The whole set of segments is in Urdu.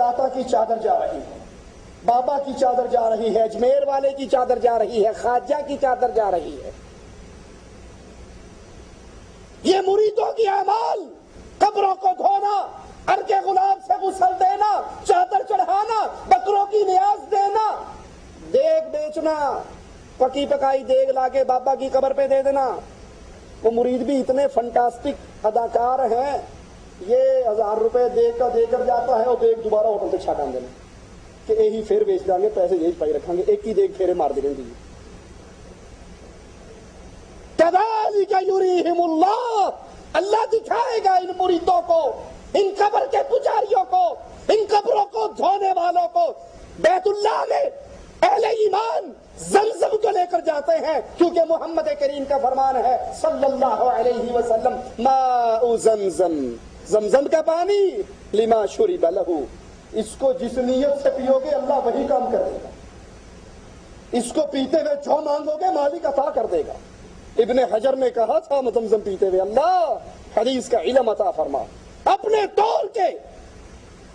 داتا کی چادر جا رہی ہے، بابا کی چادر جا رہی ہے، اجمیر والے کی چادر جا رہی ہے، خواجہ کی چادر جا رہی ہے۔ یہ مریدوں کی اعمال، قبروں کو دھونا، عرق غلاب سے غسل دینا، چادر چڑھانا، بکروں کی نیاز دینا، دیگ بیچنا، پکی پکائی دیگ لا کے بابا کی قبر پہ دے دینا۔ وہ مرید بھی اتنے فنٹاسٹک اداکار ہیں، یہ 1000 روپے دیگ کا دے کر جاتا ہے اور دیگ دوبارہ ہوٹل سے چھاٹان دینا کہ یہی پھر بیچ دیں گے، پیسے یہی پائی رکھیں گے، ایک ہی دیگ پھیرے مار دیں گے۔ کذالک یریہم اللہ، اللہ دکھائے گا ان مریدوں کو، ان قبر کے پجاریوں کو، ان قبروں کو دھونے والوں کو۔ بیت اللہ میں اہل ایمان زمزم کو لے کر جاتے ہیں، کیونکہ محمد کریم کا فرمان ہے صلی اللہ علیہ وسلم، ماء زمزم، زمزم کا پانی لما شرب لہ، اس کو جس نیت سے پیو گے اللہ وہی کام کر دے گا، اس کو پیتے ہوئے جو مانگو گے مالک عطا کر دے گا۔ ابن حجر نے کہا تھا زمزم پیتے ہوئے اللہ حدیث کا علم عطا فرما۔ اپنے دور کے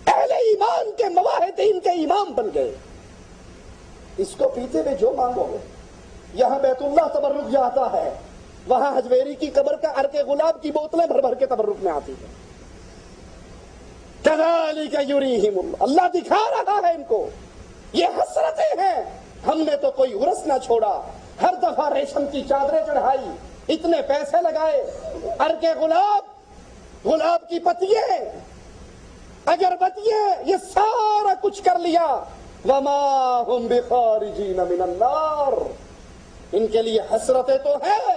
اہل ایمان کے مواحدین کے امام بن گئے، اس کو پیتے ہوئے جو مانگو گے۔ یہاں بیت اللہ تبرک جاتا ہے، وہاں حجویری کی قبر کا عرق گلاب کی بوتلیں بھر بھر کے تبرک میں آتی ہیں۔ کذالک یریہم اللہ، اللہ دکھا رہا ہے ان کو، یہ حسرتیں ہیں۔ ہم نے تو کوئی عرس نہ چھوڑا، ہر دفعہ ریشم کی چادریں چڑھائی، اتنے پیسے لگائے، عرق گلاب، گلاب کی پتیاں، اگربتیاں، یہ سارا کچھ کر لیا۔ وما ہم بخارجین من النار، ان کے لیے حسرتیں تو ہیں،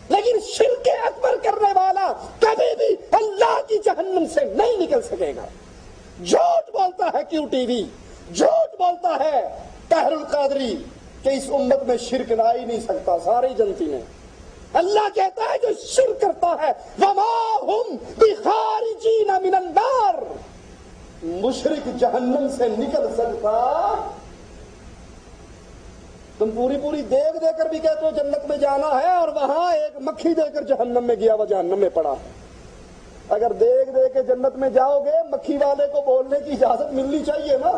لیکن شرک اکبر کرنے والا کبھی بھی اللہ کی جہنم سے نہیں نکل سکے گا۔ جھوٹ بولتا ہے کیوں ٹی وی، جھوٹ بولتا ہے طاہر القادری کہ اس امت میں شرک نہ ہی نہیں سکتا، سارے جنتی ہیں۔ اللہ کہتا ہے جو شرک کرتا ہے وما ہم بخارجین من النار، مشرک جہنم سے نکل سکتا۔ تم پوری دیگ دے کر بھی کہتے ہو جنت میں جانا ہے، اور وہاں ایک مکھی دے کر جہنم میں گیا، وہ جہنم میں پڑا ہے۔ اگر دیگ دے کے جنت میں جاؤ گے، مکھی والے کو بولنے کی اجازت ملنی چاہیے نا،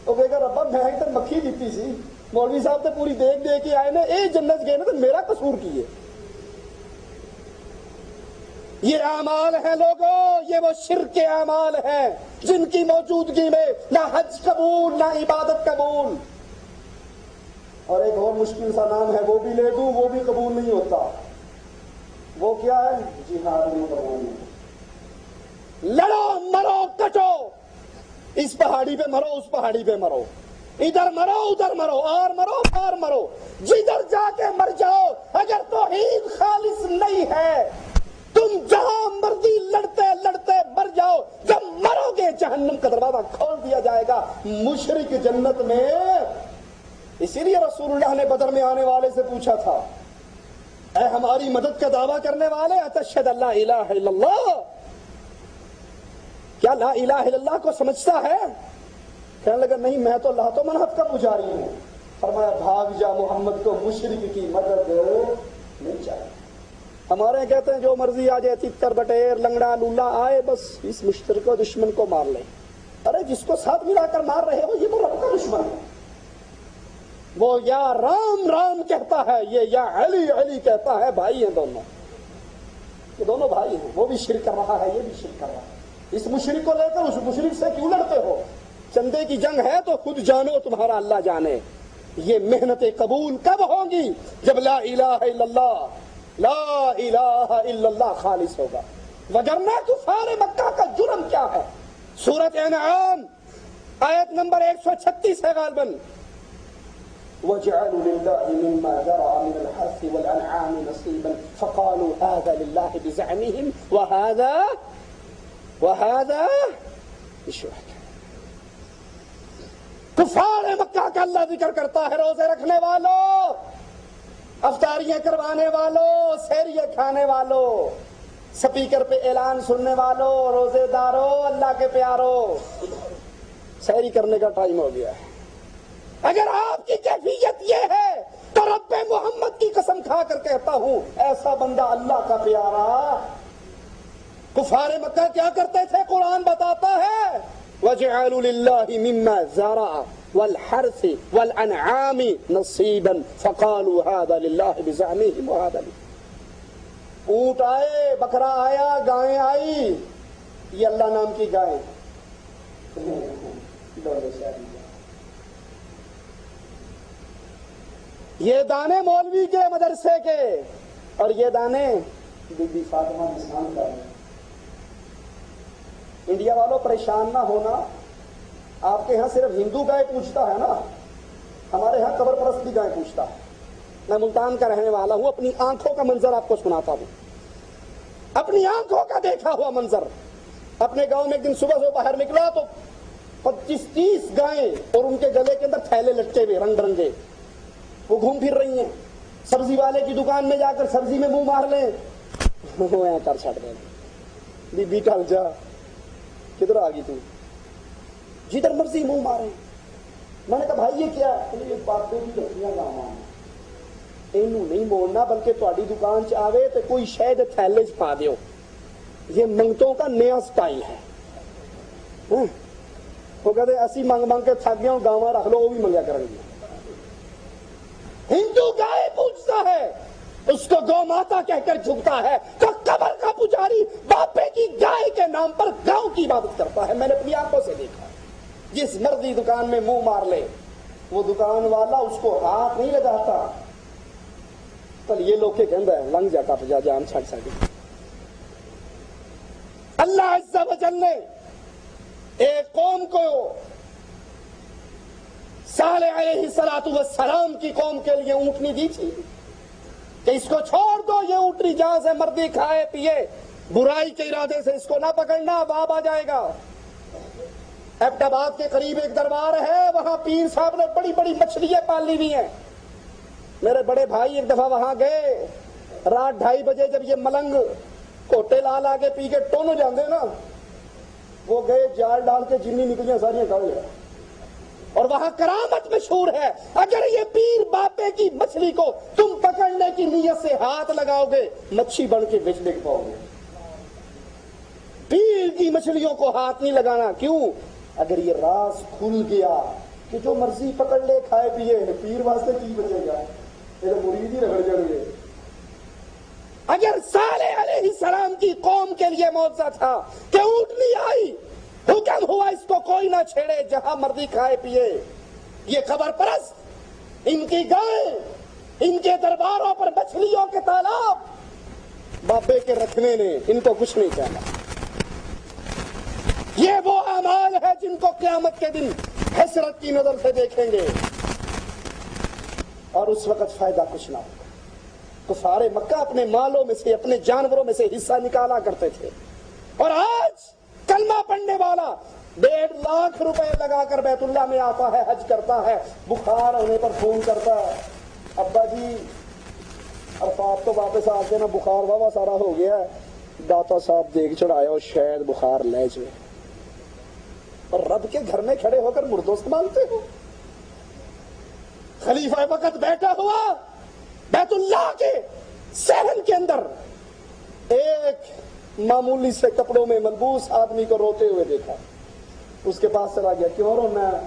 وہ کہے گا ربا میں ادھر مکھی دیتی سی، مولوی صاحب تو پوری دیگ دے کے آئے نا، اے جنت گئے نا تو میرا قصور کی ہے۔ یہ اعمال ہیں لوگوں، یہ وہ شرک کے اعمال ہیں جن کی موجودگی میں نہ حج قبول نہ عبادت قبول۔ اور ایک اور مشکل سا نام ہے، وہ بھی لے دوں وہ بھی قبول نہیں ہوتا، وہ کیا ہے؟ جہاد میں قبول نہیں۔ لڑو مرو کٹو، اس پہاڑی پہ مرو اس پہاڑی پہ مرو، ادھر مرو ادھر مرو، اور مرو پار مرو، جدھر جا کے مر جاؤ، اگر توحید خالص نہیں ہے تم جہاں مرضی لڑتے لڑتے مر جاؤ، جب مرو گے جہنم کا دروازہ کھول دیا جائے گا، مشرک جنت میں۔ اسی لیے رسول اللہ نے بدر میں آنے والے سے پوچھا تھا، اے ہماری مدد کا دعویٰ کرنے والے، اتشہد اللہ الہ الا اللہ، کیا لا الہ الا اللہ کو سمجھتا ہے؟ کہنے لگا نہیں میں تو لات و منحت کا پجاری ہوں۔ فرمایا بھاگ جا، محمد کو مشرک کی مدد نہیں چاہیے۔ ہمارے یہاں کہتے ہیں جو مرضی آ جائے، تتر بٹیر لنگڑا لولا آئے، بس اس مشترک دشمن کو مار لیں۔ ارے جس کو ساتھ ملا کر مار رہے ہو یہ تو رب کا دشمن ہے، وہ یا رام رام کہتا ہے، یہ یا علی علی کہتا ہے، بھائی ہیں دونوں، یہ دونوں بھائی ہیں، وہ بھی شرک کر رہا ہے یہ بھی شرک کر رہا ہے۔ اس مشرک کو لے کر اس مشرک سے کیوں لڑتے ہو؟ چندے کی جنگ ہے تو خود جانو، تمہارا اللہ جانے۔ یہ محنتیں قبول کب ہوں گی؟ جب لا الہ الا اللہ، لا الہ الا اللہ خالص ہوگا، وگرنہ کفار مکہ کا جرم کیا ہے؟ سورۃ انعام آیت نمبر 136 ہے غالباً، وَجَعَلُوا لِلَّهِ مِمَّا ذَرَعَ مِنَ الْحَرْثِ وَالْأَنْعَامِ نَصِيبًا فَقَالُوا هَذَا لِلَّهِ بِزَعْمِهِمْ وَهَذَا لِشُرَكَائِهِمْ۔ کفار مکہ کا اللہ ذکر کرتا ہے، روزے رکھنے والوں، افطاریاں کروانے والوں، سحریاں کھانے والوں، سپیکر پہ اعلان سننے والوں، روزے داروں، اللہ کے پیاروں، سحری کرنے کا ٹائم ہو گیا ہے۔ اگر آپ کی کیفیت یہ ہے تو رب محمد کی قسم کھا کر کہتا ہوں ایسا بندہ اللہ کا پیارا۔ کفار مکہ کیا کرتے تھے؟ قرآن بتاتا ہے وَجَعَلُوا لِلَّهِ مِمَّا زَرَعَ وَالْحَرْثِ وَالْأَنْعَامِ نَصِيبًا فَقَالُوا هَذَا لِلَّهِ بِزَعْمِهِمْ وَهَذَا لِلَّهِ۔ اونٹ آئے، بکرا آیا، گائیں آئی، یہ اللہ نام کی گائیں، یہ دانے مولوی کے مدرسے کے، اور یہ دانے بی بی فاطمہ نسان کا۔ انڈیا والوں پریشان نہ ہونا، آپ کے ہاں صرف ہندو گائے پوچھتا ہے نا، ہمارے ہاں قبر پرست بھی گائے پوچھتا ہے۔ میں ملتان کا رہنے والا ہوں، اپنی آنکھوں کا منظر آپ کو سناتا ہوں، اپنی آنکھوں کا دیکھا ہوا منظر۔ اپنے گاؤں میں ایک دن صبح سے باہر نکلا تو 25-30 گائیں اور ان کے گلے کے اندر تھیلے لٹکے ہوئے رنگ برنگے، وہ گھوم پھر رہی ہیں۔ سبزی والے کی دکان میں جا کر سبزی میں منہ مار لیں، وہ کر چھڑ دیں، بی بی ٹل جا، کدھر آ گئی تو، جدھر مرضی منہ مارے۔ میں نے کہا بھائی یہ کیا ہے؟ یہ باتیں بھی رکھیاں گاواں اینو نہیں موڑنا، بلکہ تہاڈی دکان چ آوے تو کوئی شے دے تھیلے چ پا دیو، یہ منگتوں کا نیا سٹائل ہے۔ وہ کہتے اسی منگ منگ کے تھک گئے ہوں، گاواں رکھ لو، وہ بھی منگیا کریں گے۔ ہندو گائے پوچھتا ہے، اس کو گو ماتا کہہ کر جھکتا ہے، تو قبر کا پجاری باپے کی گائے کے نام پر گاؤں کی عبادت کرتا ہے۔ میں نے اپنی آنکھوں سے دیکھا، جس مرضی دکان میں منہ مار لے، وہ دکان والا اس کو ہاتھ نہیں لگاتا، پر یہ لوگ کے کہندا ہے لنگ جا ٹپ جا جان چھڑ سکے۔ اللہ عز و جل نے ایک قوم کو، صالح علیہ السلام کی قوم کے لیے اونٹنی دی تھی کہ اس کو چھوڑ دو، یہ اونٹنی جہاں سے مردی کھائے پیے، برائی کے ارادے سے اس کو نہ پکڑنا، باب آ جائے گا۔ ایبٹ آباد کے قریب ایک دربار ہے، وہاں پیر صاحب نے بڑی بڑی مچھلیاں پالی ہوئی ہیں۔ میرے بڑے بھائی ایک دفعہ وہاں گئے، رات 2:30 بجے جب یہ ملنگ کوٹے لال آگے پی کے ٹون ہو جاندے نا، وہ گئے جال ڈال کے جنی نکلیاں ساریاں کھا لیا۔ اور وہاں کرامت مشہور ہے، اگر یہ پیر باپے کی مچھلی کو تم پکڑنے کی نیت سے ہاتھ لگاؤ گے، مچھی بن کے بیچ لے پاؤ گے۔ پیر کی مچھلیوں کو ہاتھ نہیں لگانا، کیوں؟ اگر یہ راز کھل گیا کہ جو مرضی پکڑ لے کھائے پیے، پیر واسطے کی بچے گا؟ یہ مرید ہی رگڑ جائیں گے۔ اگر صالح علیہ السلام کی قوم کے لیے معجزہ تھا کہ اونٹنی آئی، حکم ہوا اس کو کوئی نہ چھیڑے، جہاں مرضی کھائے پیے، یہ قبر پرست، ان کی گائیں، ان کے درباروں پر مچھلیوں کے تالاب، بابے کے رکھنے نے ان کو کچھ نہیں کہنا۔ یہ وہ اعمال ہے جن کو قیامت کے دن حسرت کی نظر سے دیکھیں گے، اور اس وقت فائدہ کچھ نہ ہوگا۔ کفار مکہ اپنے مالوں میں سے، اپنے جانوروں میں سے حصہ نکالا کرتے تھے، اور آج کلمہ پڑھنے والا 1.5 لاکھ روپے لگا کر بیت اللہ میں آتا ہے، حج کرتا ہے، بخار ہونے پر فون کرتا ہے، ابا جی عرفات تو واپس آ کے نا بخار واوا سارا ہو گیا ہے، داتا صاحب دیکھ چڑھایا اور شاید بخار لے جائے، اور رب کے گھر میں کھڑے ہو کر مردوست مانگتے ہو۔ خلیفہ وقت بیٹھا ہوا بیت اللہ کے صحن کے اندر ایک معمولی سے کپڑوں میں ملبوس آدمی کو روتے ہوئے دیکھا، اس کے پاس چلا گیا، کیوں رونا ہے؟